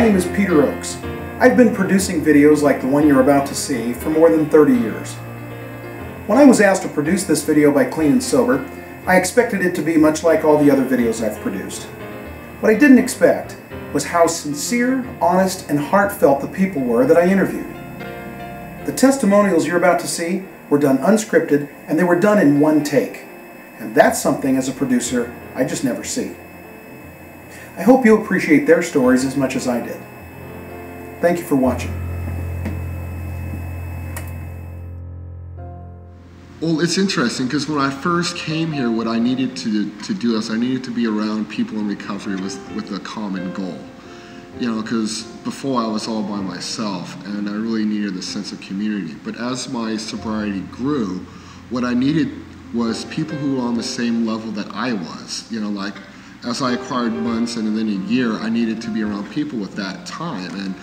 name is Peter Oakes. I've been producing videos like the one you're about to see for more than 30 years. When I was asked to produce this video by Clean and Sober, I expected it to be much like all the other videos I've produced. What I didn't expect was how sincere, honest, and heartfelt the people were that I interviewed. The testimonials you're about to see were done unscripted, and they were done in one take. And that's something, as a producer, I just never see. I hope you appreciate their stories as much as I did. Thank you for watching. Well, it's interesting because when I first came here, what I needed to do is I needed to be around people in recovery with a common goal. You know, because before I was all by myself and I really needed a sense of community. But as my sobriety grew, what I needed was people who were on the same level that I was. You know, like as I acquired months and then a year, I needed to be around people with that time. And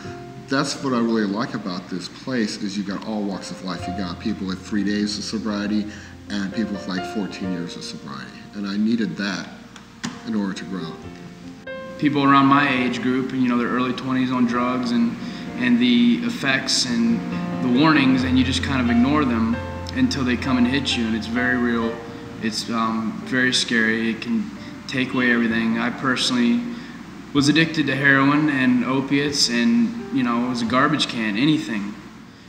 that's what I really like about this place is you got all walks of life. You got people with 3 days of sobriety and people with like 14 years of sobriety. And I needed that in order to grow. People around my age group, you know, their early 20s on drugs and the effects and the warnings, and you just kind of ignore them until they come and hit you, and it's very real. It's very scary. It can take away everything. I personally was addicted to heroin and opiates, and you know, it was a garbage can, anything.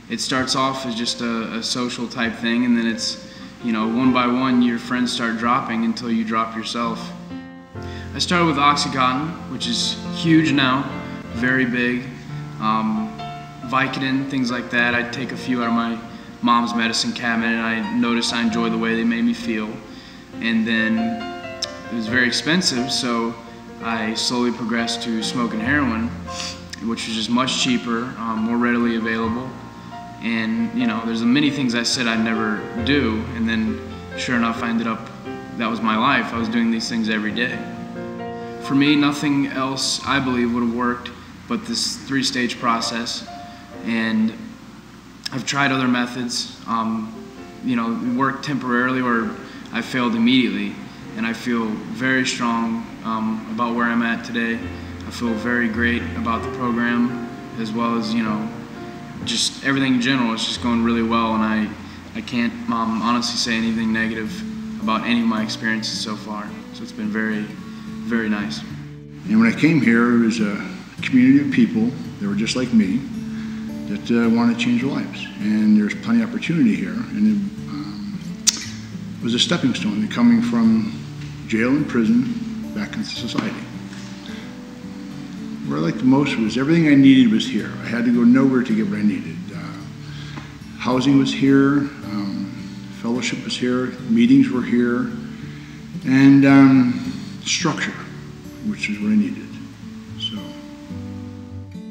It starts off as just a social type thing, and then it's, you know, one by one your friends start dropping until you drop yourself. I started with Oxycontin, which is huge now, very big. Vicodin, things like that. I'd take a few out of my mom's medicine cabinet, and I noticed I enjoyed the way they made me feel. And then it was very expensive, so I slowly progressed to smoking heroin, which was just much cheaper, more readily available. And you know, there's many things I said I'd never do, and then sure enough I ended up, that was my life. I was doing these things every day. For me, nothing else I believe would have worked but this 3-stage process. And I've tried other methods, you know, it worked temporarily or I failed immediately. And I feel very strong about where I'm at today. I feel very great about the program, as well as, you know, just everything in general. It's just going really well, and I can't honestly say anything negative about any of my experiences so far. So it's been very, very nice. And when I came here, it was a community of people that were just like me that wanted to change their lives. And there's plenty of opportunity here. And it was a stepping stone to coming from jail and prison back into society. What I liked the most was everything I needed was here. I had to go nowhere to get what I needed. Housing was here, fellowship was here, meetings were here, and structure, which is what I needed. So,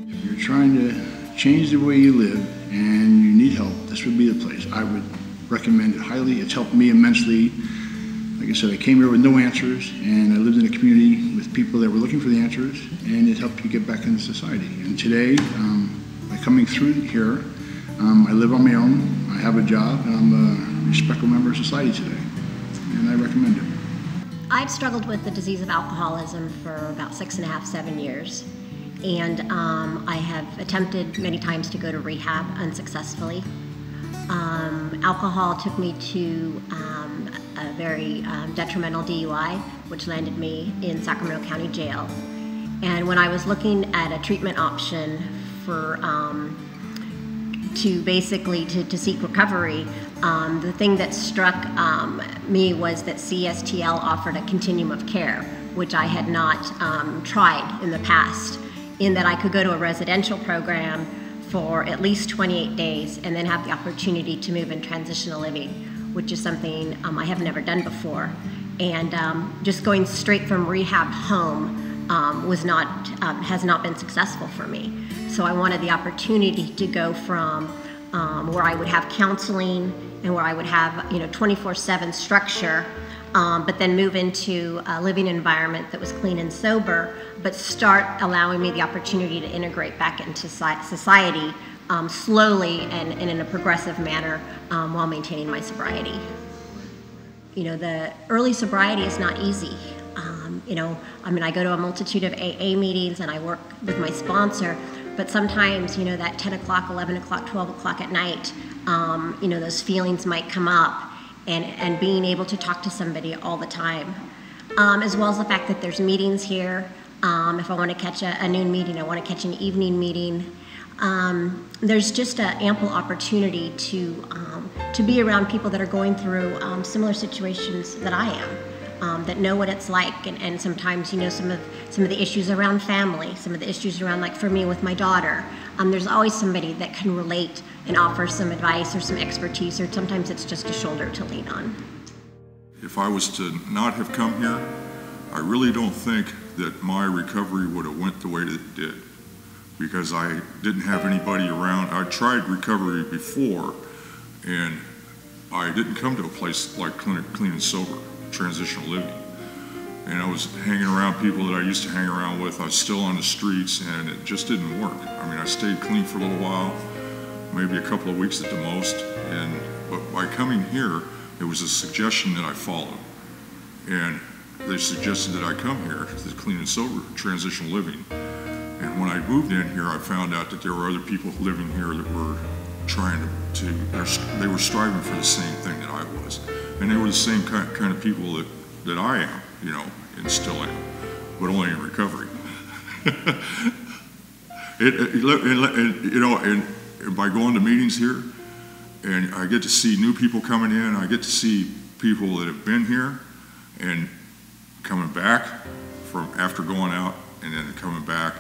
if you're trying to change the way you live and you need help, this would be the place. I would recommend it highly. It's helped me immensely. Like I said, I came here with no answers, and I lived in a community with people that were looking for the answers, and it helped you get back into society. And today, by coming through here, I live on my own, I have a job, and I'm a respectable member of society today, and I recommend it. I've struggled with the disease of alcoholism for about 6.5, 7 years, and I have attempted many times to go to rehab unsuccessfully. Alcohol took me to a very detrimental DUI, which landed me in Sacramento County Jail. And when I was looking at a treatment option for to seek recovery, the thing that struck me was that CSTL offered a continuum of care, which I had not tried in the past, in that I could go to a residential program for at least 28 days and then have the opportunity to move in transitional living, which is something I have never done before. And just going straight from rehab home has not been successful for me. So I wanted the opportunity to go from where I would have counseling and where I would have 24/7 structure, but then move into a living environment that was clean and sober, but start allowing me the opportunity to integrate back into society slowly and in a progressive manner while maintaining my sobriety. You know, the early sobriety is not easy. You know, I mean, I go to a multitude of AA meetings and I work with my sponsor, but sometimes, you know, that 10 o'clock, 11 o'clock, 12 o'clock at night, you know, those feelings might come up, and being able to talk to somebody all the time. As well as the fact that there's meetings here. If I want to catch a noon meeting, I want to catch an evening meeting. There's just an ample opportunity to be around people that are going through similar situations that I am, that know what it's like, and sometimes, you know, some of the issues around family, some of the issues around, like for me with my daughter. There's always somebody that can relate and offer some advice or some expertise, or sometimes it's just a shoulder to lean on. If I was to not have come here, I really don't think that my recovery would have went the way that it did, because I didn't have anybody around. I tried recovery before, and I didn't come to a place like Clean and Sober, Transitional Living. And I was hanging around people that I used to hang around with. I was still on the streets, and it just didn't work. I mean, I stayed clean for a little while, maybe a couple of weeks at the most, but by coming here, it was a suggestion that I followed. And they suggested that I come here to Clean and Sober, Transitional Living. And when I moved in here, I found out that there were other people living here that were trying they were striving for the same thing that I was. And they were the same kind of people that I am, you know, and still am, but only in recovery. You know, and by going to meetings here, and I get to see new people coming in, I get to see people that have been here and coming back from after going out, and then coming back,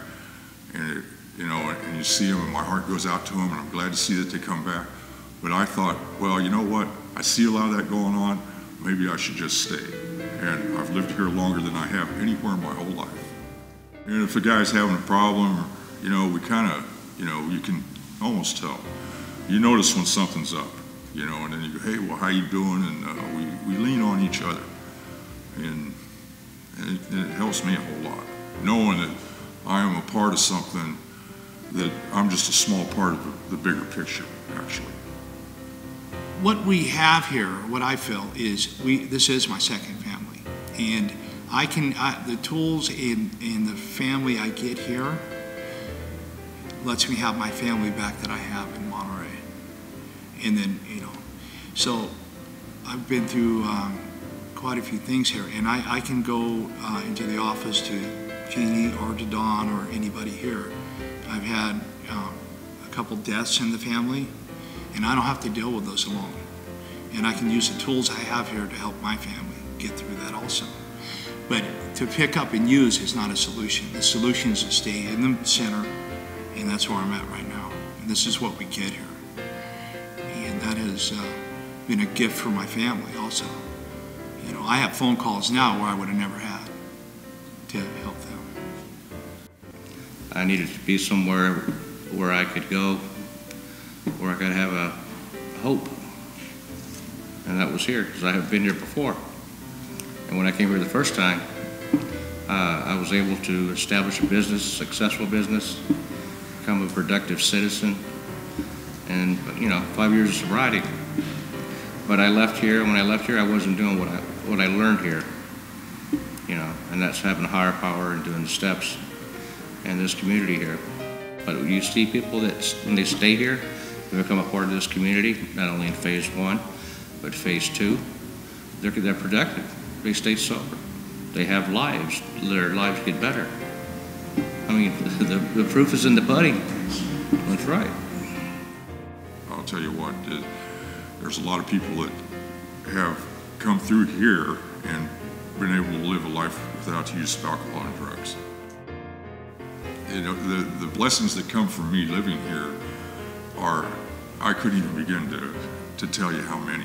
and you know, and you see them, and my heart goes out to them, and I'm glad to see that they come back. But I thought, well, you know what? I see a lot of that going on. Maybe I should just stay. And I've lived here longer than I have anywhere in my whole life. And if a guy's having a problem, you know, we kind of, you know, you can almost tell. You notice when something's up, you know, and then you go, hey, well, how you doing? And we lean on each other. And it helps me a whole lot, knowing that I am a part of something, that I'm just a small part of the bigger picture, actually. What we have here, what I feel is, this is my second family, and the tools in the family I get here lets me have my family back that I have in Monterey. And then, you know, so I've been through quite a few things here, and I can go into the office to Jeannie or to Dawn or anybody here. I've had a couple deaths in the family, and I don't have to deal with those alone. And I can use the tools I have here to help my family get through that also. But to pick up and use is not a solution. The solution is to stay in the center, and that's where I'm at right now. And this is what we get here. And that has been a gift for my family also. You know, I have phone calls now where I would have never had to help them. I needed to be somewhere where I could go, where I could have a hope. And that was here, because I have been here before. And when I came here the first time, I was able to establish a business, successful business, become a productive citizen, and, you know, 5 years of sobriety. But I left here, and when I left here, I wasn't doing what I learned here, you know, and that's having a higher power and doing the steps in this community here. But you see people that, when they stay here, they become a part of this community, not only in phase 1, but phase 2, they're productive. They stay sober. They have lives. Their lives get better. I mean, the proof is in the pudding. That's right. I'll tell you what, there's a lot of people that have come through here and been able to live a life without the use of alcohol and drugs. You know, the blessings that come from me living here are, I couldn't even begin to tell you how many.